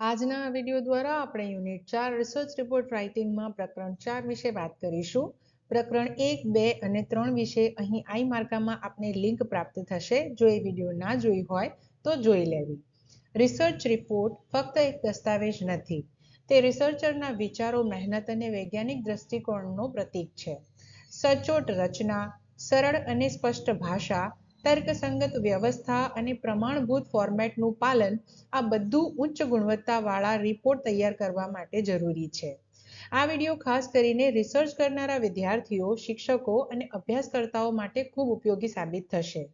આજના આ વિડીયો દ્વારા આપણે યુનિટ 4 રિસર્ચ રિપોર્ટ રાઇટિંગમાં પ્રકરણ 4 વિશે વાત કરીશું. પ્રકરણ 1, 2 અને 3 વિશે અહીં આઈ માર્કામાં આપને લિંક પ્રાપ્ત થશે. જો એ વિડીયો ના જોઈ હોય તો જોઈ લેવી. રિસર્ચ રિપોર્ટ ફક્ત એક દસ્તાવેજ નથી. તે રિસર્ચરના વિચારો, મહેનત અને વૈજ્ઞાનિક દ્રષ્ટિકોણનું પ્રતીક છે. સચોટ રચના, સરળ અને સ્પષ્ટ ભાષા, તર્કસંગત વ્યવસ્થા અને પ્રમાણભૂત ફોર્મેટનું પાલન આ બધું ઉચ્ચ ગુણવત્તાવાળા રિપોર્ટ તૈયાર કરવા માટે જરૂરી છે. આ વિડીયો ખાસ કરીને રિસર્ચ કરનારા વિદ્યાર્થીઓ, શિક્ષકો અને અભ્યાસકર્તાઓ માટે ખૂબ ઉપયોગી સાબિત થશે.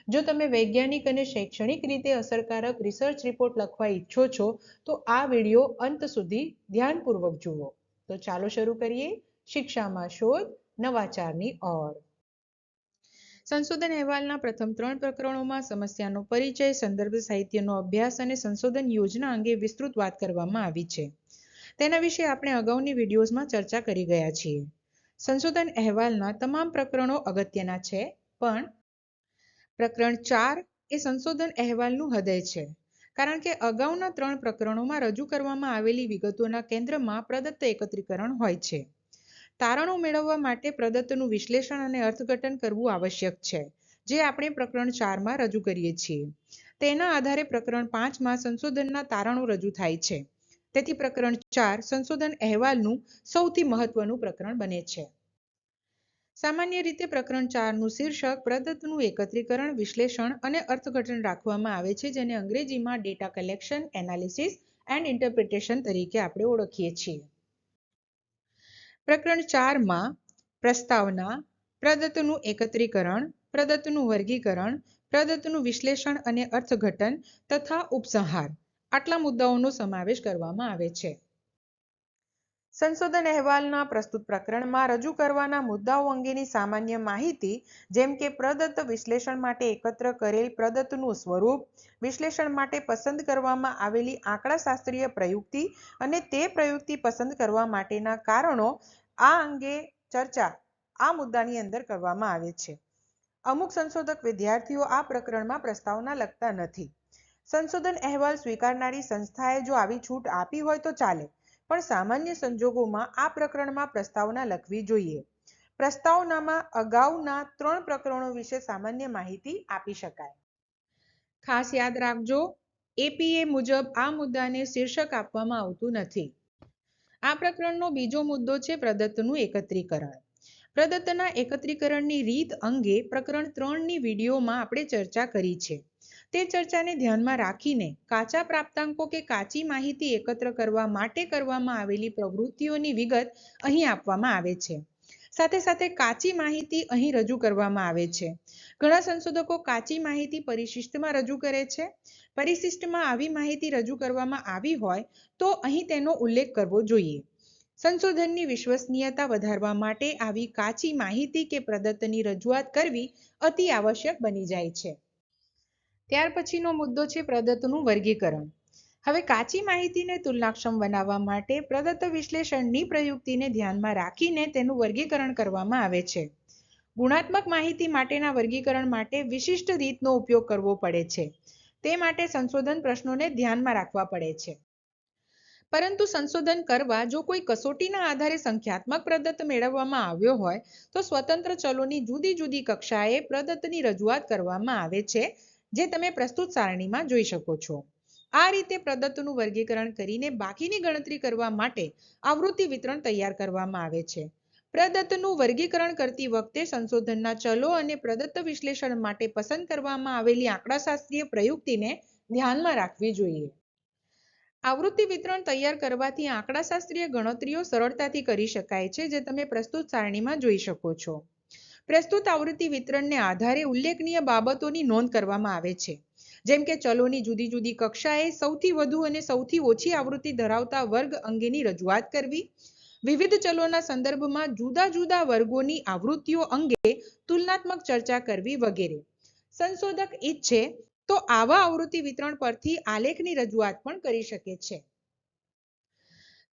જો તમે વૈજ્ઞાનિક અને શૈક્ષણિક રીતે અસરકારક રિસર્ચ રિપોર્ટ લખવા ઈચ્છો છો તો આ વિડીયો અંત સુધી ધ્યાનપૂર્વક જુઓ. તો ચાલો શરૂ કરીએ. શિક્ષામાં શોધ, નવાચારની ઓર. સંશોધન અહેવાલના પ્રથમ 3 પ્રકરણોમાં સમસ્યાનો પરિચય, સંદર્ભ સાહિત્યનો અભ્યાસ અને સંશોધન યોજના અંગે વિસ્તૃત વાત કરવામાં આવી છે. તેના વિશે આપણે અગાઉની વિડીયોઝમાં ચર્ચા કરી ગયા છીએ. સંશોધન અહેવાલના તમામ પ્રકરણો અગત્યના છે, પણ પ્રકરણ 4 એ સંશોધન અહેવાલનું હૃદય છે, કારણ કે અગાઉના 3 પ્રકરણોમાં રજૂ કરવામાં આવેલી વિગતોના કેન્દ્રમાં પ્રદત્ત એકત્રીકરણ હોય છે. તારણો મેળવવા માટે પ્રદત્તનું વિશ્લેષણ અને અર્થઘટન કરવું આવશ્યક છે, જે આપણે પ્રકરણ 4માં રજૂ કરીએ છીએ. તેના આધારે પ્રકરણ 5માં સંશોધનના તારણો રજૂ થાય છે. તેથી પ્રકરણ 4 સંશોધન અહેવાલનું સૌથી મહત્વનું પ્રકરણ બને છે. સામાન્ય રીતે પ્રકરણ 4નું શીર્ષક પ્રદત્તનું એકત્રીકરણ, વિશ્લેષણ અને અર્થઘટન રાખવામાં આવે છે, જેને અંગ્રેજીમાં data collection, analysis and interpretation તરીકે આપણે ઓળખીએ છીએ. પ્રકરણ 4માં પ્રસ્તાવના, પ્રદત્તનું એકત્રીકરણ, પ્રદત્તનું વર્ગીકરણ, પ્રદત્તનું વિશ્લેષણ અને અર્થઘટન તથા ઉપસંહાર આટલા મુદ્દાઓનો સમાવેશ કરવામાં આવે છે. સંશોધન અહેવાલના પ્રસ્તુત પ્રકરણમાં રજૂ કરવાના મુદ્દાઓ અંગેની સામાન્ય માહિતી, જેમ કે પ્રદત્ત વિશ્લેષણ માટે એકત્ર કરેલ પ્રદત્તનું સ્વરૂપ, વિશ્લેષણ માટે પસંદ કરવામાં આવેલી આંકડાશાસ્ત્રીય પ્રયુક્તિ અને તે પ્રયુક્તિ પસંદ કરવા માટેના કારણો આ અંગે ચર્ચા આ મુદ્દાની અંદર કરવામાં આવે છે. અમુક સંશોધક વિદ્યાર્થીઓ આ પ્રકરણમાં પ્રસ્તાવના લખતા નથી. સંશોધન અહેવાલ સ્વીકારનારી સંસ્થાએ જો આવી છૂટ આપી હોય તો ચાલે, પણ સામાન્ય સંજોગોમાં આ પ્રકરણમાં પ્રસ્તાવના લખવી જોઈએ. પ્રસ્તાવનામાં અગાઉના 3 પ્રકરણો વિશે સામાન્ય માહિતી આપી શકાય. ખાસ યાદ રાખજો, એપીએ મુજબ આ મુદ્દાને શીર્ષક આપવામાં આવતું નથી. આ પ્રકરણનો બીજો મુદ્દો છે પ્રદત્તનું એકત્રીકરણ. પ્રદત્તના એકત્રીકરણની રીત અંગે પ્રકરણ 3ની વિડીયોમાં આપણે ચર્ચા કરી છે. તે ચર્ચાને ધ્યાનમાં રાખીને કાચા પ્રાપ્તાંકો કે કાચી માહિતી એકત્ર કરવા માટે કરવામાં આવેલી પ્રવૃત્તિઓની વિગત અહીં આપવામાં આવે છે. સાથે સાથે કાચી માહિતી અહીં રજૂ કરવામાં આવે છે. ઘણા સંશોધકો કાચી માહિતી પરિશિષ્ટમાં રજૂ કરે છે. પરિશિષ્ટમાં આવી માહિતી રજૂ કરવામાં આવી હોય તો અહીં તેનો ઉલ્લેખ કરવો જોઈએ. સંશોધનની વિશ્વસનીયતા વધારવા માટે આવી કાચી માહિતી કે પ્રદત્તની રજૂઆત કરવી અતિ આવશ્યક બની જાય છે. ત્યાર પછીનો મુદ્દો છે પ્રદત્તનું વર્ગીકરણ. હવે કાચી માહિતીને તુલનાક્ષમ બનાવવા માટે પ્રદત્ત વિશ્લેષણની પ્રયુક્તિને ધ્યાનમાં રાખીને તેનું વર્ગીકરણ કરવામાં આવે છે. ગુણાત્મક માહિતી માટેના વર્ગીકરણ માટે વિશિષ્ટ રીતનો ઉપયોગ કરવો પડે છે. તે માટે સંશોધન પ્રશ્નોને ધ્યાનમાં રાખવા પડે છે. પરંતુ સંશોધન કરવા જો કોઈ કસોટીના આધારે સંખ્યાત્મક પ્રદત્ત મેળવવામાં આવ્યો હોય તો સ્વતંત્ર ચલોની જુદી જુદી કક્ષાએ પ્રદત્તની રજૂઆત કરવામાં આવે છે, જે તમે પ્રસ્તુત સારણીમાં જોઈ શકો છો. આ રીતે પ્રદત્તનું વર્ગીકરણ કરીને બાકીની ગણતરી કરવા માટે આવૃત્તિ વિતરણ તૈયાર કરવામાં આવે છે. પ્રદત્તનું વર્ગીકરણ કરતી વખતે સંશોધનના ચલો અને પ્રદત્ત વિશ્લેષણ માટે પસંદ કરવામાં આવેલી આંકડાશાસ્ત્રીય પ્રયુક્તિને ધ્યાનમાં રાખવી જોઈએ. આવૃત્તિ વિતરણ તૈયાર કરવાથી આંકડાશાસ્ત્રીય ગણતરીઓ સરળતાથી કરી શકાય છે, જે તમે પ્રસ્તુત સારણીમાં જોઈ શકો છો. પ્રસ્તુત આવૃત્તિ વિતરણને આધારે ઉલ્લેખનીય બાબતોની નોંધ કરવામાં આવે છે, જેમ કે ચલોની જુદી જુદી કક્ષાએ સૌથી વધુ અને સૌથી ઓછી આવૃત્તિ ધરાવતા વર્ગ અંગેની રજૂઆત કરવી, વિવિધ ચલોના સંદર્ભમાં જુદા જુદા વર્ગોની આવૃત્તિઓ અંગે તુલનાત્મક ચર્ચા કરવી વગેરે. સંશોધક ઈચ્છે તો આવા આવૃત્તિ વિતરણ પરથી આલેખની રજૂઆત પણ કરી શકે છે.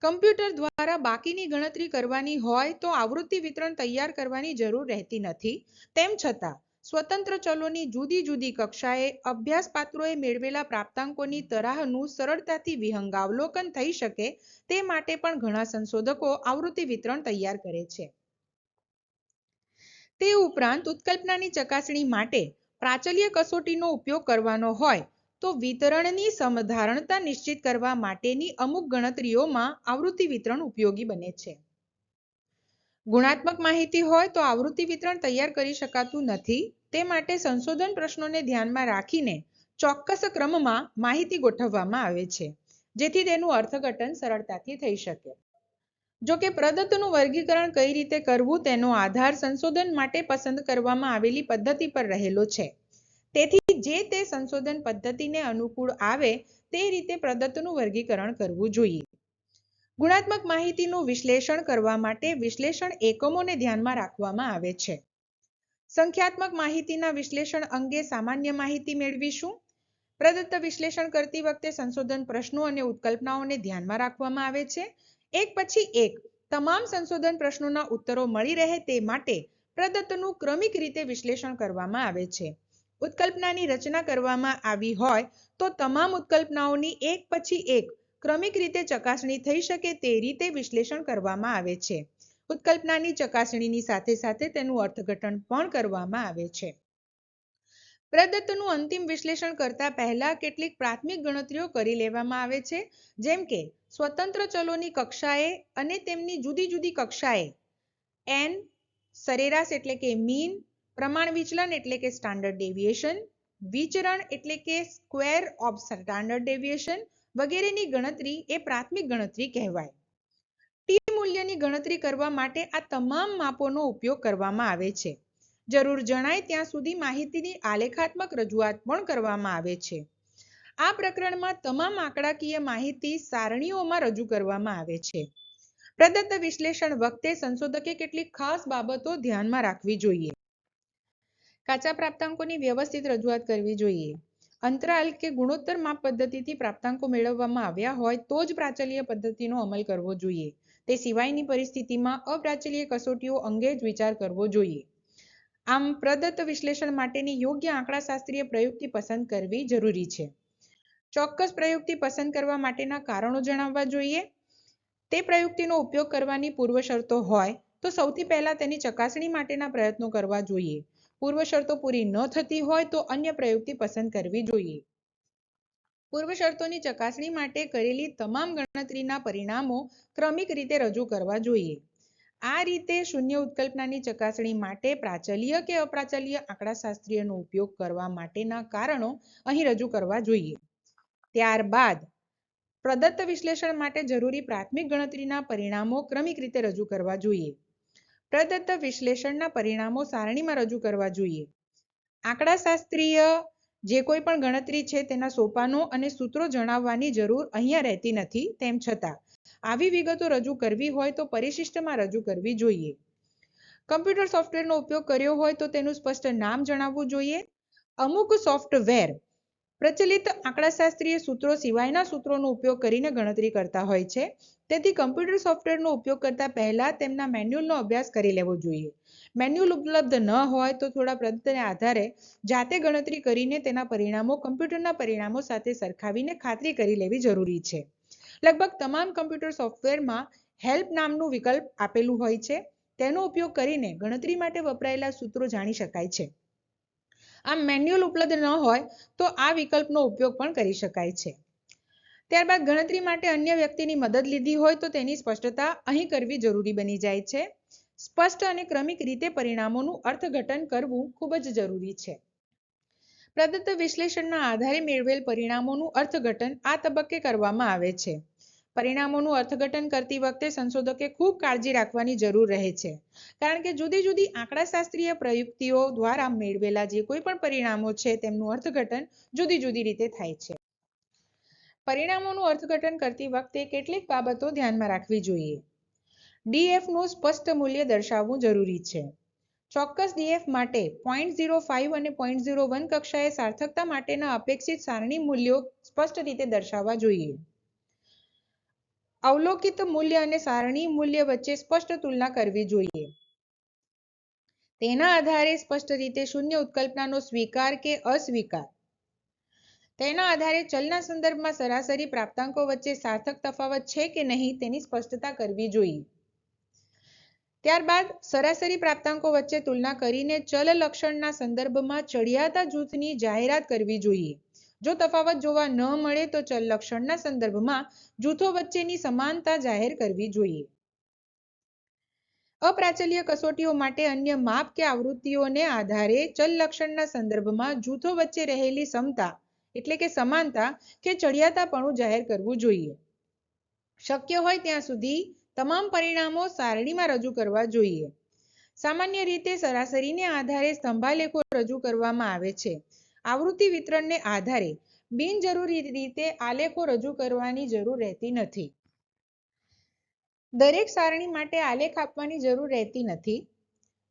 કમ્પ્યુટર દ્વારા બાકીની ગણતરી કરવાની હોય તો આવૃત્તિ વિતરણ તૈયાર કરવાની જરૂર રહેતી નથી. તેમ છતાં સ્વતંત્ર ચલોની જુદી જુદી કક્ષાએ અભ્યાસપાત્રોએ મેળવેલા પ્રાપ્તાંકોની તરાહનું સરળતાથી વિહંગાવલોકન થઈ શકે તે માટે પણ ઘણા સંશોધકો આવૃત્તિ વિતરણ તૈયાર કરે છે. તે ઉપરાંત ઉત્કલ્પનાની ચકાસણી માટે પ્રાચલ્ય કસોટીનો ઉપયોગ કરવાનો હોય તો વિતરણની સમધારણતા નિશ્ચિત કરવા માટેની અમુક ગણતરીઓમાં આવૃત્તિ વિતરણ ઉપયોગી બને છે. ગુણાત્મક માહિતી હોય તો આવૃત્તિ વિતરણ તૈયાર કરી શકાતું નથી. તે માટે સંશોધન પ્રશ્નોને ધ્યાનમાં રાખીને ચોક્કસ ક્રમમાં માહિતી ગોઠવવામાં આવે છે, જેથી તેનું અર્થઘટન સરળતાથી થઈ શકે. જો કે પ્રદત્તનું વર્ગીકરણ કઈ રીતે કરવું તેનો આધાર સંશોધન માટે પસંદ કરવામાં આવેલી પદ્ધતિ પર રહેલો છે. તેથી જે તે સંશોધન પદ્ધતિને અનુકૂળ આવે તે રીતે પ્રદત્તનું વર્ગીકરણ કરવું જોઈએ. ગુણાત્મક માહિતીનું વિશ્લેષણ કરવા માટે વિશ્લેષણ એકમોને ધ્યાનમાં રાખવામાં આવે છે. સંખ્યાત્મક માહિતીના વિશ્લેષણ અંગે સામાન્ય માહિતી મેળવીશું. પ્રદત્ત વિશ્લેષણ કરતી વખતે સંશોધન પ્રશ્નો અને ઉત્કલ્પનાઓને ધ્યાનમાં રાખવામાં આવે છે. એક પછી એક તમામ સંશોધન પ્રશ્નોના ઉત્તરો મળી રહે તે માટે પ્રદત્તનું ક્રમિક રીતે વિશ્લેષણ કરવામાં આવે છે. ઉત્કલ્પનાની રચના કરવામાં આવી હોય તો તમામ ઉત્કલ્પનાઓની એક પછી એક ક્રમિક રીતે ચકાસણી થઈ શકે તે રીતે વિશ્લેષણ કરવામાં આવે છે. ઉત્કલ્પનાની ચકાસણીની સાથે સાથે તેનું અર્થઘટન પણ કરવામાં આવે છે. પ્રદત્તનું અંતિમ વિશ્લેષણ કરતા પહેલા કેટલીક પ્રાથમિક ગણતરીઓ કરી લેવામાં આવે છે, જેમ કે સ્વતંત્ર ચલોની કક્ષાએ અને તેમની જુદી જુદી કક્ષાએ n, સરેરાશ એટલે કે મીન, પ્રમાણ વિચલન એટલે કે સ્ટાન્ડર્ડ ડેવિએશન, વિચરણ એટલે કે સ્ક્વેર ઓફ સ્ટાન્ડર્ડ ડેવિએશન વગેરેની ગણતરી એ પ્રાથમિક ગણતરી કહેવાય. ટી મૂલ્યની ગણતરી કરવા માટે આ તમામ માપોનો ઉપયોગ કરવામાં આવે છે. જરૂર જણાય ત્યાં સુધી માહિતીની આલેખાત્મક રજૂઆત પણ કરવામાં આવે છે. આ પ્રકરણમાં તમામ આંકડાકીય માહિતી સારણીઓમાં રજૂ કરવામાં આવે છે. પ્રદત્ત વિશ્લેષણ વખતે સંશોધકે કેટલીક ખાસ બાબતો ધ્યાનમાં રાખવી જોઈએ. કાચા પ્રાપ્તાંકોની વ્યવસ્થિત રજૂઆત કરવી જોઈએ. અંતરાલ કે ગુણોત્તર માપ પદ્ધતિથી પ્રાપ્તાંકો મેળવવામાં આવ્યા હોય તો જ પ્રાચલ્ય પદ્ધતિનો અમલ કરવો જોઈએ. તે સિવાયની પરિસ્થિતિમાં અપ્રાચલ્ય કસોટીઓ અંગે જ વિચાર કરવો જોઈએ. આમ પ્રદત્ત વિશ્લેષણ માટેની યોગ્ય આંકડાશાસ્ત્રીય પ્રયુક્તિ પસંદ કરવી જરૂરી છે. ચોક્કસ પ્રયુક્તિ પસંદ કરવા માટેના કારણો જણાવવા જોઈએ. તે પ્રયુક્તિનો ઉપયોગ કરવાની પૂર્વ શરતો હોય તો સૌથી પહેલા તેની ચકાસણી માટેના પ્રયત્નો કરવા જોઈએ. પૂર્વ શરતો પૂરી ન થતી હોય તો અન્ય પ્રયુક્તિ પસંદ કરવી જોઈએ. પૂર્વ શરતોની ચકાસણી માટે કરેલી તમામ ગણતરીના પરિણામો ક્રમિક રીતે રજૂ કરવા જોઈએ. આ રીતે શૂન્ય ઉત્કલ્પનાની ચકાસણી માટે પ્રાચલ્ય કે અપ્રાચલ્ય આંકડાશાસ્ત્રીયનો ઉપયોગ કરવા માટેના કારણો અહીં રજૂ કરવા જોઈએ. ત્યારબાદ પ્રદત્ત વિશ્લેષણ માટે જરૂરી પ્રાથમિક ગણતરીના પરિણામો ક્રમિક રીતે રજૂ કરવા જોઈએ. પ્રદત્ત વિશ્લેષણના પરિણામો સારણીમાં રજૂ કરવા જોઈએ. આંકડાશાસ્ત્રીય જે કોઈ પણ ગણતરી છે તેના સોપાનો અને સૂત્રો જણાવવાની જરૂર અહીંયા રહેતી નથી. તેમ છતાં આવી વિગતો રજૂ કરવી હોય તો પરિશિષ્ટમાં રજૂ કરવી જોઈએ. કમ્પ્યુટર સોફ્ટવેરનો ઉપયોગ કર્યો હોય તો તેનું સ્પષ્ટ નામ જણાવવું જોઈએ. અમુક સોફ્ટવેર પ્રચલિત આંકડાશાસ્ત્રીય સૂત્રો સિવાયના સૂત્રોનો ઉપયોગ કરીને ગણતરી કરતા હોય છે. તેથી કમ્પ્યુટર સોફ્ટવેરનો ઉપયોગ કરતા પહેલા તેમના મેન્યુઅલનો અભ્યાસ કરી લેવો જોઈએ. મેન્યુઅલ ઉપલબ્ધ ન હોય તો થોડા પ્રદત્તને આધારે જાતે ગણતરી કરીને તેના પરિણામો કમ્પ્યુટરના પરિણામો સાથે સરખાવીને ખાતરી કરી લેવી જરૂરી છે. લગભગ તમામ કમ્પ્યુટર સોફ્ટવેરમાં હેલ્પ નામનું વિકલ્પ આપેલું હોય છે. તેનો ઉપયોગ કરીને ગણતરી માટે વપરાયેલા સૂત્રો જાણી શકાય છે. આમ મેન્યુઅલ ઉપલબ્ધ ન હોય તો આ વિકલ્પનો ઉપયોગ પણ કરી શકાય છે. ત્યારબાદ ગણતરી માટે અન્ય વ્યક્તિની મદદ લીધી હોય તો તેની સ્પષ્ટતા અહીં કરવી જરૂરી બની જાય છે. સ્પષ્ટ અને ક્રમિક રીતે પરિણામોનું અર્થઘટન કરવું ખૂબ જ જરૂરી છે. પ્રદત્ત વિશ્લેષણના આધારે મેળવેલ પરિણામોનું અર્થઘટન આ તબક્કે કરવામાં આવે છે. પરિણામોનું અર્થઘટન કરતી વખતે સંશોધકે ખૂબ કાળજી રાખવાની જરૂર રહે છે, કારણ કે જુદી જુદી આંકડાશાસ્ત્રીય પ્રયુક્તિઓ દ્વારા મેળવેલા જે કોઈ પણ પરિણામો છે તેમનું અર્થઘટન જુદી જુદી રીતે થાય છે. પરિણામોનું અર્થઘટન કરતી વખતે કેટલીક બાબતો ધ્યાનમાં રાખવી જોઈએ. ડીએફનું સ્પષ્ટ મૂલ્ય દર્શાવવું જરૂરી છે. ચોક્કસ ડીએફ માટે 0.05 અને 0.01 કક્ષાએ સાર્થકતા માટેના અપેક્ષિત સારણી મૂલ્યો સ્પષ્ટ રીતે દર્શાવવા જોઈએ. અવલોકિત મૂલ્ય અને સારણી મૂલ્ય વચ્ચે સ્પષ્ટ તુલના કરવી જોઈએ. તેના આધારે સ્પષ્ટ રીતે શૂન્ય ઉત્કલ્પનાનો સ્વીકાર કે અસ્વીકાર. તેના આધારે ચલના સંદર્ભમાં સરાસરી પ્રાપ્તાંકો વચ્ચે સાર્થક તફાવત છે કે નહીં તેની સ્પષ્ટતા કરવી જોઈએ. ત્યારબાદ સરાસરી પ્રાપ્તાંકો વચ્ચે તુલના કરીને ચલ લક્ષણના સંદર્ભમાં ચડિયાતા જૂથની જાહેરાત કરવી જોઈએ. જો તફાવત જોવા ન મળે તો ચલ લક્ષણના સંદર્ભમાં જૂથો વચ્ચેની સમાનતા જાહેર કરવી જોઈએ. અપ્રાચલ્ય કસોટીઓ માટે અન્ય માપ કે આવૃત્તિઓને આધારે ચલ લક્ષણના સંદર્ભમાં જૂથો વચ્ચે રહેલી સમતા એટલે કે સમાનતા કે ચડિયાતાપણું જાહેર કરવું જોઈએ. શક્ય હોય ત્યાં સુધી તમામ પરિણામો સારણીમાં રજૂ કરવા જોઈએ. સામાન્ય રીતે સરાસરીને આધારે સ્તંભાલેખો રજૂ કરવામાં આવે છે. આવૃત્તિ વિતરણને આધારે બિનજરૂરી રીતે આલેખો રજૂ કરવાની જરૂર રહેતી નથી. દરેક સારણી માટે આલેખ આપવાની જરૂર રહેતી નથી.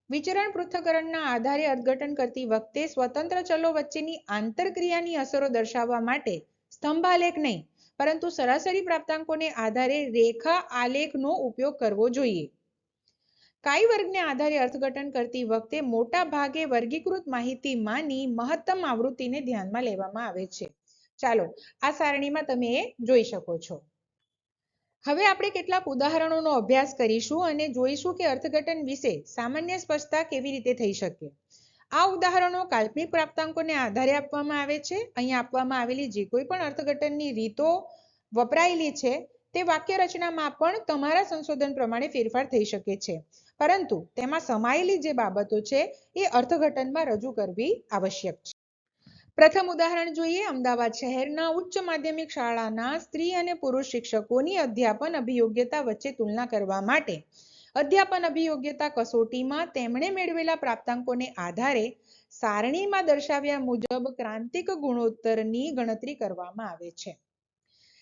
વિચરણ પૃથ્થકરણના આધારે અર્થઘટન કરતી વખતે સ્વતંત્ર ચલો વચ્ચેની આંતરક્રિયાની અસરો દર્શાવવા માટે સ્તંભાલેખ નહીં પરંતુ સરાસરી પ્રાપ્તાંકોને આધારે રેખા આલેખનો ઉપયોગ કરવો જોઈએ. કાઈ વર્ગને આધારે અર્થઘટન કરતી વખતે મોટા ભાગે વર્ગીકૃત માહિતીમાંની મહત્તમ આવૃત્તિને ધ્યાનમાં લેવામાં આવે છે. ચાલો આ સારણીમાં તમે એ જોઈ શકો છો. હવે આપણે કેટલાક ઉદાહરણોનો અભ્યાસ કરીશું અને જોઈશું કે અર્થઘટન વિશે સામાન્ય સ્પષ્ટતા કેવી રીતે થઈ શકે. આ ઉદાહરણો કાલ્પનિક પ્રાપ્તાંકોને આધારે આપવામાં આવે છે. અહીં આપવામાં આવેલી જે કોઈ પણ અર્થઘટનની રીતો વપરાયેલી છે તે વાક્ય રચનામાં પણ તમારા સંશોધન પ્રમાણે ફેરફાર થઈ શકે છે, પરંતુ તેમાં સમાયેલી જે બાબતો છે એ અર્થઘટનમાં રજૂ કરવી આવશ્યક છે. પ્રથમ ઉદાહરણ જોઈએ. અમદાવાદ શહેરના ઉચ્ચ માધ્યમિક શાળાના સ્ત્રી અને પુરુષ શિક્ષકોની અધ્યાપન અભિયોગ્યતા વચ્ચે તુલના કરવા માટે અધ્યાપન અભિયોગ્યતા કસોટીમાં તેમણે મેળવેલા પ્રાપ્તાંકોને આધારે સારણીમાં દર્શાવ્યા મુજબ ક્રાંતિક ગુણોત્તરની ગણતરી કરવામાં આવે છે.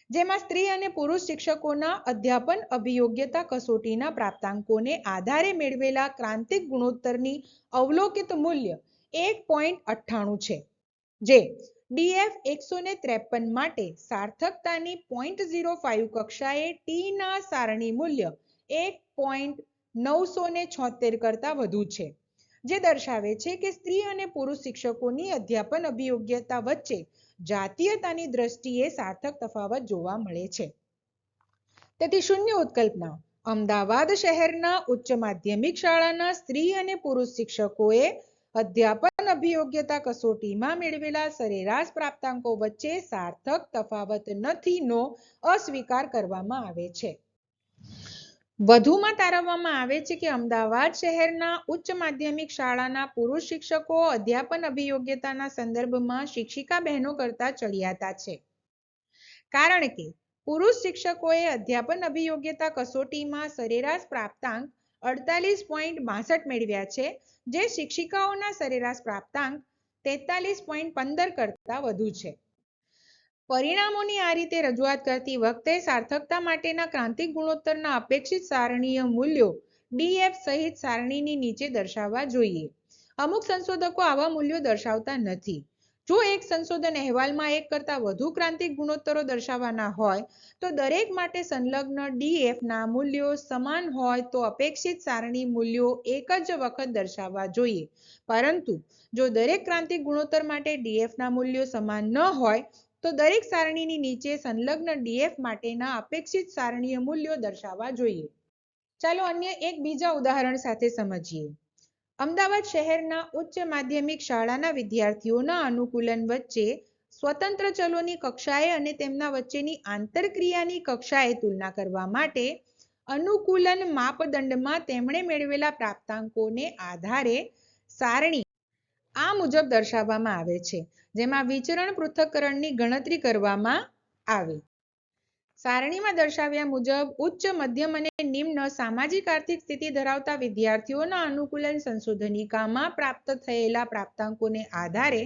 જેમાં સ્ત્રી અને પુરુષ શિક્ષકોના અધ્યાપન અભિયોગ્યતા કસોટીના પ્રાપ્તાંકોને આધારે મેળવેલા ક્રાંતિક ગુણોત્તરની અવલોકિત મૂલ્ય 1.98 છે. જે DF 153 માટે સાર્થકતાની 0.05 કક્ષાએ ટી ના સારણી મૂલ્ય 1.976 કરતા વધુ છે, જે દર્શાવે છે કે સ્ત્રી અને પુરુષ શિક્ષકોની અધ્યાપન અભિયોગ્યતા વચ્ચે જાતીયતાની દ્રષ્ટિએ સાર્થક તફાવત જોવા મળે છે. તેથી શૂન્ય ઉત્કલ્પના અમદાવાદ શહેરના ઉચ્ચ માધ્યમિક શાળાના સ્ત્રી અને પુરુષ શિક્ષકોએ અધ્યાપન અભિયોગ્યતા કસોટીમાં મેળવેલા સરેરાશ પ્રાપ્તાંકો વચ્ચે સાર્થક તફાવત નથીનો અસ્વીકાર કરવામાં આવે છે. વધુમાં તારવવામાં આવે છે કે અમદાવાદ શહેરના ઉચ્ચ માધ્યમિક શાળાના પુરુષ શિક્ષકો અધ્યાપન અભિયોગ્યતાના સંદર્ભમાં શિક્ષિકા બહેનો કરતા ચડિયાતા છે, કારણ કે પુરુષ શિક્ષકોએ અધ્યાપન અભિયોગ્યતા કસોટીમાં સરેરાશ પ્રાપ્તાંક 48.62 મેળવ્યા છે, જે શિક્ષિકાઓના સરેરાશ પ્રાપ્તાંક 43.15 કરતા વધુ છે. પરિણામોની આ રીતે રજૂઆત કરતી વખતે સાર્થકતા માટેના ક્રાંતિક ગુણોત્તરના અપેક્ષિત સારણીય મૂલ્યો DF સહિત સારણીની નીચે દર્શાવવા જોઈએ. અમુક સંશોધકો આવા મૂલ્યો દર્શાવતા નથી. જો એક સંશોધન અહેવાલમાં એક કરતાં વધુ ક્રાંતિક ગુણોત્તરો દર્શાવવાના હોય તો દરેક માટે સંલગ્ન DF ના મૂલ્યો સમાન હોય તો અપેક્ષિત સારણી મૂલ્યો એક જ વખત દર્શાવવા જોઈએ. પરંતુ જો દરેક ક્રાંતિક ગુણોત્તર માટે DF ના મૂલ્યો સમાન ન હોય તો દરેક સારણીની નીચે સંલગ્ન DF માટેના અપેક્ષિત સારણીય મૂલ્યો દર્શાવવા જોઈએ. ચાલો અન્ય એક બીજા ઉદાહરણ સાથે સમજીએ. અમદાવાદ શહેરના ઉચ્ચ માધ્યમિક શાળાના વિદ્યાર્થીઓના અનુકૂલન વચ્ચે સ્વતંત્ર ચલોની કક્ષાએ અને તેમના વચ્ચેની આંતરક્રિયાની કક્ષાએ તુલના કરવા માટે અનુકૂલન માપદંડમાં તેમણે મેળવેલા પ્રાપ્તાંકોને આધારે સારણી આ મુજબ દર્શાવવામાં આવે છે, જેમાં વિચરણ પૃથ્થકરણની ગણતરી કરવામાં આવે. સારણીમાં દર્શાવ્યા મુજબ ઉચ્ચ, મધ્યમ અને નિમ્ન સામાજિક આર્થિક સ્થિતિ ધરાવતા વિદ્યાર્થીઓના અનુકૂલન સંશોધનિકામાં પ્રાપ્ત થયેલા પ્રાપ્તાંકોને આધારે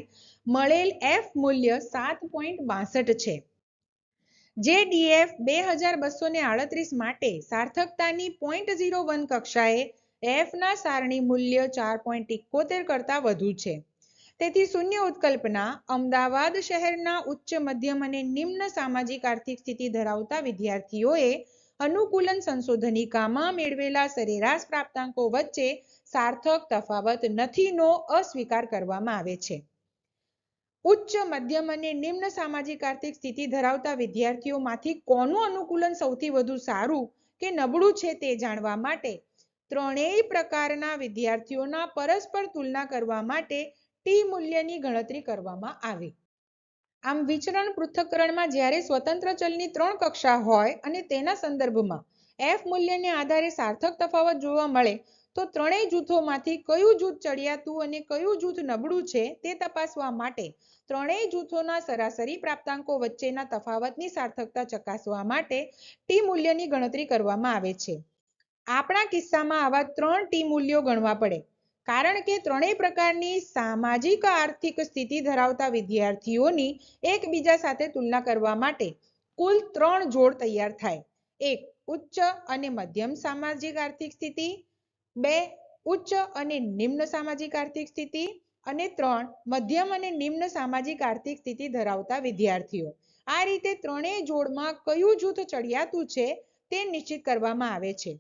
મળેલ F મૂલ્ય 7.62 છે, જે DF 2238 માટે સાર્થકતાની 0.01 કક્ષાએ F ના સારણી મૂલ્ય 4.71 કરતા વધુ છે. તેથી શૂન્ય ઉત્કલ્પના અમદાવાદ શહેરના ઉચ્ચ, મધ્યમ અને નિમ્ન સામાજિક આર્થિક સ્થિતિ ધરાવતા વિદ્યાર્થીઓએ અનુકૂલન સંશોધનિકામાં મેળવેલા સરેરાશ પ્રાપ્તાંકો વચ્ચે સાર્થક તફાવત નથીનો અસ્વીકાર કરવામાં આવે છે. ઉચ્ચ, મધ્યમ અને નિમ્ન સામાજિક આર્થિક સ્થિતિ ધરાવતા વિદ્યાર્થીઓમાંથી કોનું અનુકૂલન સૌથી વધુ સારું કે નબળું છે તે જાણવા માટે ત્રણેય પ્રકારના વિદ્યાર્થીઓના પરસ્પર તુલના કરવા માટે ટી મૂલ્યની ગણતરી કરવામાં આવી. આમ વિચરણ પૃથ્થકરણમાં જ્યારે સ્વતંત્ર ચલની 3 કક્ષા હોય અને તેના સંદર્ભમાં એફ મૂલ્યને આધારે સાર્થક તફાવત જોવા મળે તો ત્રણેય જૂથોમાંથી કયું જૂથ ચડિયાતું અને કયું જૂથ નબળું છે તે તપાસવા માટે ત્રણેય જૂથોના સરાસરી પ્રાપ્તાંકો વચ્ચેના તફાવતની સાર્થકતા ચકાસવા માટે ટી મૂલ્યની ગણતરી કરવામાં આવે છે. આપણા કિસ્સામાં આવા 3 ટી મૂલ્યો ગણવા પડે કારણ કે ત્રણેય પ્રકારની સામાજિક આર્થિક સ્થિતિ ધરાવતા વિદ્યાર્થીઓની એકબીજા સાથે તુલના કરવા માટે કુલ 3 જોડ તૈયાર થાય. 1. ઉચ્ચ અને મધ્યમ સામાજિક આર્થિક સ્થિતિ, 2. ઉચ્ચ અને નિમ્ન સામાજિક આર્થિક સ્થિતિ અને 3. મધ્યમ અને નિમ્ન સામાજિક આર્થિક સ્થિતિ ધરાવતા વિદ્યાર્થીઓ. આ રીતે ત્રણેય જોડમાં કયું જૂથ ચડિયાતું છે તે નિશ્ચિત કરવામાં આવે છે.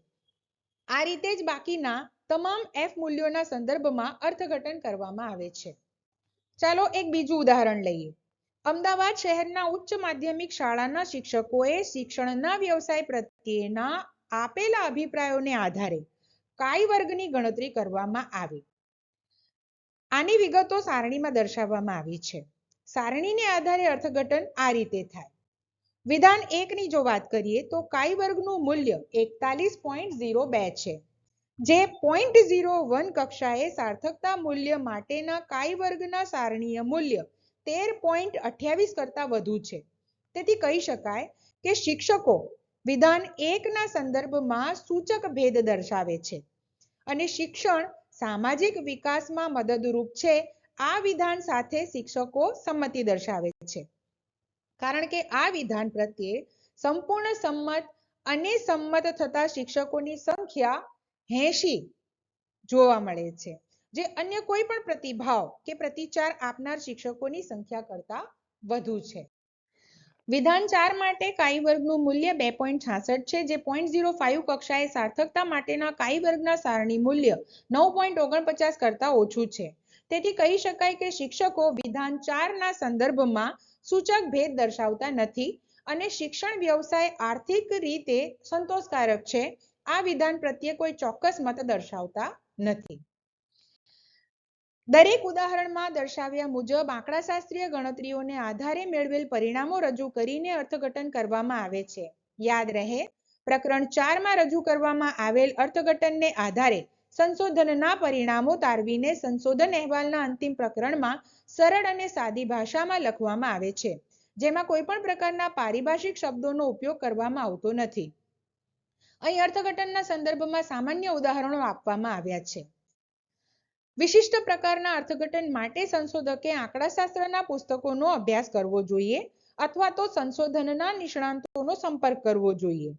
આ રીતે જ બાકીના તમામ એફ મૂલ્યોના સંદર્ભમાં અર્થઘટન કરવામાં આવે છે. ચાલો એક બીજું ઉદાહરણ લઈએ. અમદાવાદ શહેરના ઉચ્ચ માધ્યમિક શાળાના શિક્ષકોએ શિક્ષણના વ્યવસાય પ્રત્યેના આપેલા અભિપ્રાયોને આધારે કાઈ વર્ગની ગણતરી કરવામાં આવી. આની વિગતો સારણીમાં દર્શાવવામાં આવી છે. સારણીને આધારે અર્થઘટન આ રીતે થાય. વિધાન 1 ની જો વાત કરીએ તો કાઈ વર્ગનું મૂલ્ય 41.02 છે, જે 0.01 કક્ષાએ સાર્થકતા મૂલ્ય માટેના કાઈ વર્ગના સારણીય મૂલ્ય 13.28 કરતા વધુ છે. તેથી કહી શકાય કે શિક્ષકો વિધાન 1 ના સંદર્ભમાં સૂચક ભેદ દર્શાવે છે અને શિક્ષણ સામાજિક વિકાસમાં મદદરૂપ છે આ વિધાન સાથે શિક્ષકો સંમતિ દર્શાવે છે. કારણ કે આ વિધાન પ્રત્યે સંપૂર્ણ સંમત અને સંમત થતા શિક્ષકોની સંખ્યા 80 જોવા મળે છે, જે અન્ય કોઈ પણ પ્રતિભાવ કે પ્રતિચાર આપનાર શિક્ષકોની સંખ્યા કરતા વધુ છે. વિધાન 4 માટે કાઈ વર્ગનું મૂલ્ય 2.66 છે, જે 0.05 કક્ષાએ સાર્થકતા માટેના કાઈ વર્ગના સારણી મૂલ્ય 9.49 કરતા ઓછું છે. તેથી કહી શકાય કે શિક્ષકો વિધાન 4 ના સંદર્ભમાં સૂચક ભેદ દર્શાવતા નથી અને શિક્ષણ વ્યવસાય આર્થિક રીતે સંતોષકારક છે આ વિધાન પ્રત્યે કોઈ ચોક્કસ મત દર્શાવતા નથી. દરેક ઉદાહરણમાં દર્શાવ્યા મુજબ આંકડાશાસ્ત્રીય ગણતરીઓને આધારે મેળવેલ પરિણામો રજૂ કરીને અર્થઘટન કરવામાં આવે છે. યાદ રહે, પ્રકરણ 4 માં રજૂ કરવામાં આવેલ અર્થઘટનને આધારે સંશોધનના પરિણામો તારવીને સંશોધન અહેવાલના અંતિમ પ્રકરણમાં સરળ અને સાદી ભાષામાં લખવામાં આવે છે, જેમાં કોઈ પણ પ્રકારના પારિભાષિક શબ્દોનો ઉપયોગ કરવામાં આવતો નથી. અહીં અર્થઘટનના સંદર્ભમાં સામાન્ય ઉદાહરણો આપવામાં આવ્યા છે. વિશિષ્ટ પ્રકારના અર્થઘટન માટે સંશોધકે આંકડાશાસ્ત્રના પુસ્તકોનો અભ્યાસ કરવો જોઈએ અથવા તો સંશોધનના નિષ્ણાતોનો સંપર્ક કરવો જોઈએ.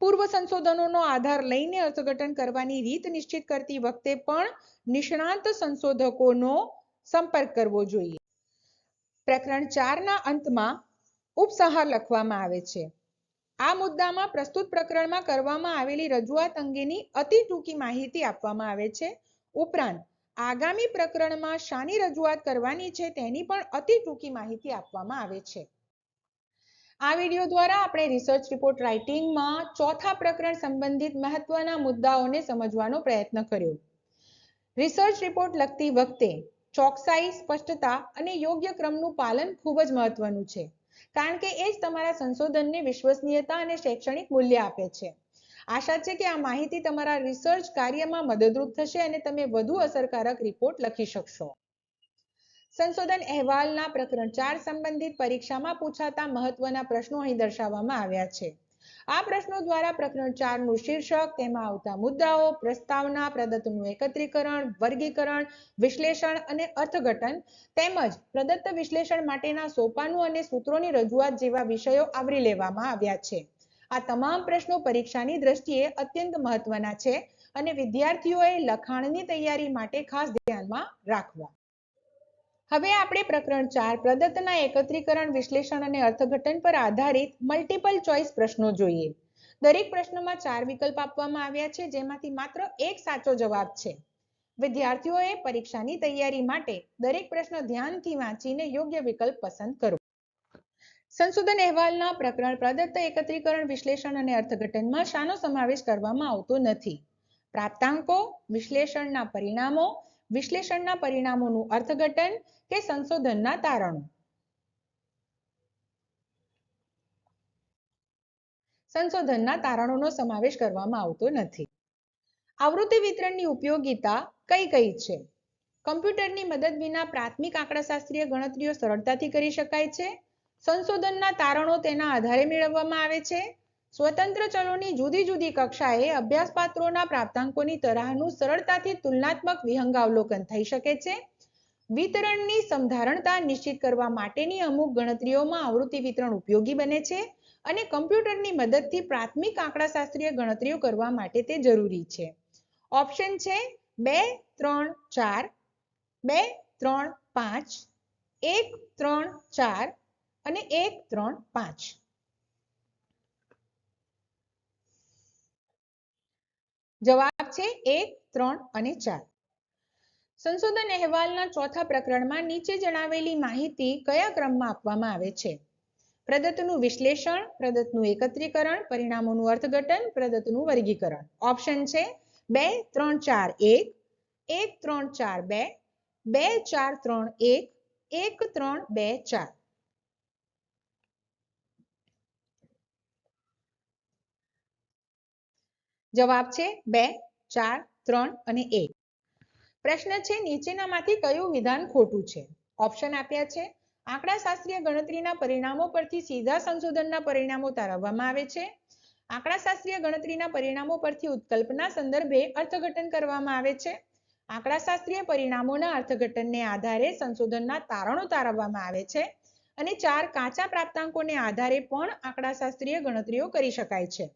પૂર્વ સંશોધનોનો આધાર લઈને અર્થઘટન કરવાની રીત નિશ્ચિત કરતી વખતે પણ નિષ્ણાત સંશોધકોનો સંપર્ક કરવો જોઈએ. પ્રકરણ 4 ના અંતમાં ઉપસંહાર લખવામાં આવે છે. આ મુદ્દામાં પ્રસ્તુત પ્રકરણમાં કરવામાં આવેલી રજૂઆત અંગેની અતિ ટૂંકી માહિતી આપવામાં આવે છે. ઉપરાંત આગામી પ્રકરણમાં શાની રજૂઆત કરવાની છે તેની પણ અતિ ટૂંકી માહિતી આપવામાં આવે છે. આ વિડિયો દ્વારા આપણે રિસર્ચ રિપોર્ટ રાઇટિંગમાં ચોથા પ્રકરણ સંબંધિત મહત્વના મુદ્દાઓને સમજવાનો પ્રયત્ન કર્યો. રિસર્ચ રિપોર્ટ લખતી વખતે ચોકસાઈ, સ્પષ્ટતા અને યોગ્ય ક્રમનું પાલન ખૂબ જ મહત્વનું છે, કારણ કે એ જ તમારા સંશોધનને વિશ્વસનીયતા અને શૈક્ષણિક મૂલ્ય આપે છે. આશા છે કે આ માહિતી તમારા રિસર્ચ કાર્યમાં મદદરૂપ થશે અને તમે વધુ અસરકારક રિપોર્ટ લખી શકશો. સંશોધન અહેવાલના પ્રકરણ 4 સંબંધિત પરીક્ષામાં પૂછાતા મહત્વના પ્રશ્નો અહીં દર્શાવવામાં આવ્યા છે. આ પ્રશ્નો દ્વારા પ્રકરણ 4 નું શીર્ષક, તેમાં આવતા મુદ્દાઓ, પ્રસ્તાવના, પ્રદત્તનું એકત્રીકરણ, વર્ગીકરણ, વિશ્લેષણ અને અર્થઘટન તેમજ પ્રદત્ત વિશ્લેષણ માટેના સોપાનો અને સૂત્રોની રજૂઆત જેવા વિષયો આવરી લેવામાં આવ્યા છે. આ તમામ પ્રશ્નો પરીક્ષાની દ્રષ્ટિએ અત્યંત મહત્વના છે અને વિદ્યાર્થીઓએ લખાણની તૈયારી માટે ખાસ ધ્યાનમાં રાખવા. હવે આપણે પ્રકરણ 4 પ્રદત્તના એકત્રીકરણ, વિશ્લેષણ અને અર્થઘટન પર આધારિત મલ્ટિપલ ચોઇસ પ્રશ્નો જોઈએ. દરેક પ્રશ્નમાં 4 વિકલ્પ આપવામાં આવ્યા છે, જેમાંથી માત્ર એક સાચો જવાબ છે. વિદ્યાર્થીઓએ પરીક્ષાની તૈયારી માટે દરેક પ્રશ્ન ધ્યાનથી વાંચીને યોગ્ય વિકલ્પ પસંદ કરો. સંશોધન અહેવાલના પ્રકરણ પ્રદત્ત એકત્રીકરણ, વિશ્લેષણ અને અર્થઘટનમાં શાનો સમાવેશ કરવામાં આવતો નથી? પ્રાપ્તાંકો, વિશ્લેષણના પરિણામો, વિશ્લેષણના પરિણામોનું અર્થઘટન કે સંશોધનના તારણો? સંશોધનના તારણોનો સમાવેશ કરવામાં આવતો નથી. આવૃત્તિ વિતરણની ઉપયોગિતા કઈ કઈ છે? કમ્પ્યુટરની મદદ વિના પ્રાથમિક આંકડાશાસ્ત્રીય ગણતરીઓ સરળતાથી કરી શકાય છે. સંશોધનના તારણો તેના આધારે મેળવવામાં આવે છે. સ્વતંત્ર ચલોની જુદી જુદી કક્ષાએ અભ્યાસપાત્રોના પ્રાપ્તાંકોની તરાહનું સરળતાથી તુલનાત્મક વિહંગાવલોકન થઈ શકે છે. વિતરણની સમધારણતા નિશ્ચિત કરવા માટેની અમુક ગણતરીઓમાં આવૃત્તિ વિતરણ ઉપયોગી બને છે અને કમ્પ્યુટરની મદદથી પ્રાથમિક આંકડાશાસ્ત્રીય ગણતરીઓ કરવા માટે તે જરૂરી છે. ઓપ્શન છે 2, 3, 4, 2, 3, 5, 1, 3, 4 અને 1, 3, 5. જવાબ છે 1, 3 અને 4. સંશોધન અહેવાલના ચોથા પ્રકરણમાં નીચે જણાવેલી માહિતી કયા ક્રમમાં આપવામાં આવે છે? પ્રદત્તનું વિશ્લેષણ, પ્રદત્તનું એકત્રીકરણ, પરિણામોનું અર્થઘટન, પ્રદત્તનું વર્ગીકરણ. ઓપ્શન છે 2, 3, 4, 1, 1, 3, 4, 2, 2, 4, 3, 1, 1, 3, 2, 4. જવાબ છે 2, 4, 3 અને 1. પ્રશ્ન છે નીચેનામાંથી કયું વિધાન ખોટું છે? ઓપ્શન આપ્યા છે. આંકડાશાસ્ત્રીય ગણતરીના પરિણામો પરથી સીધા સંશોધનના પરિણામો તારવવામાં આવે છે. આંકડાશાસ્ત્રીય ગણતરીના પરિણામો પરથી ઉત્કલ્પના સંદર્ભે અર્થઘટન કરવામાં આવે છે. આંકડાશાસ્ત્રીય પરિણામોના અર્થઘટનને આધારે સંશોધનના તારણો તારવવામાં આવે છે. અને 4 કાચા પ્રાપ્તાંકોને આધારે પણ આંકડાશાસ્ત્રીય ગણતરીઓ કરી શકાય છે.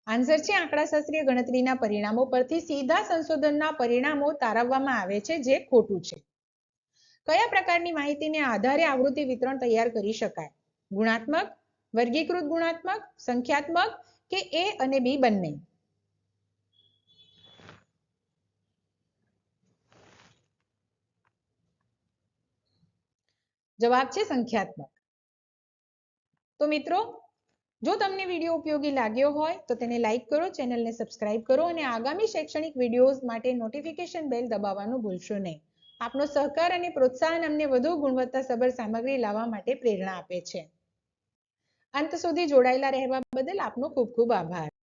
આન્સર છે આંકડાશાસ્ત્રીય ગણતરીના પરિણામો પરથી સીધા સંશોધનના પરિણામો તારવવામાં આવે છે, જે ખોટું છે. કયા પ્રકારની માહિતીને આધારે આવૃત્તિ વિતરણ તૈયાર કરી શકાય? ગુણાત્મક, વર્ગીકૃત ગુણાત્મક, સંખ્યાત્મક કે A અને B બંને? જવાબ છે સંખ્યાત્મક. તો મિત્રો, જો તમને વિડીયો ઉપયોગી લાગ્યો હોય તો તેને લાઈક કરો, ચેનલને સબસ્ક્રાઇબ કરો અને આગામી શૈક્ષણિક વિડીયોઝ માટે નોટિફિકેશન બેલ દબાવવાનું ભૂલશો નહીં. આપનો સહકાર અને પ્રોત્સાહન અમને વધુ ગુણવત્તાસભર સામગ્રી લાવવા માટે પ્રેરણા આપે છે. અંત સુધી જોડાયેલા રહેવા બદલ આપનો ખૂબ ખૂબ આભાર.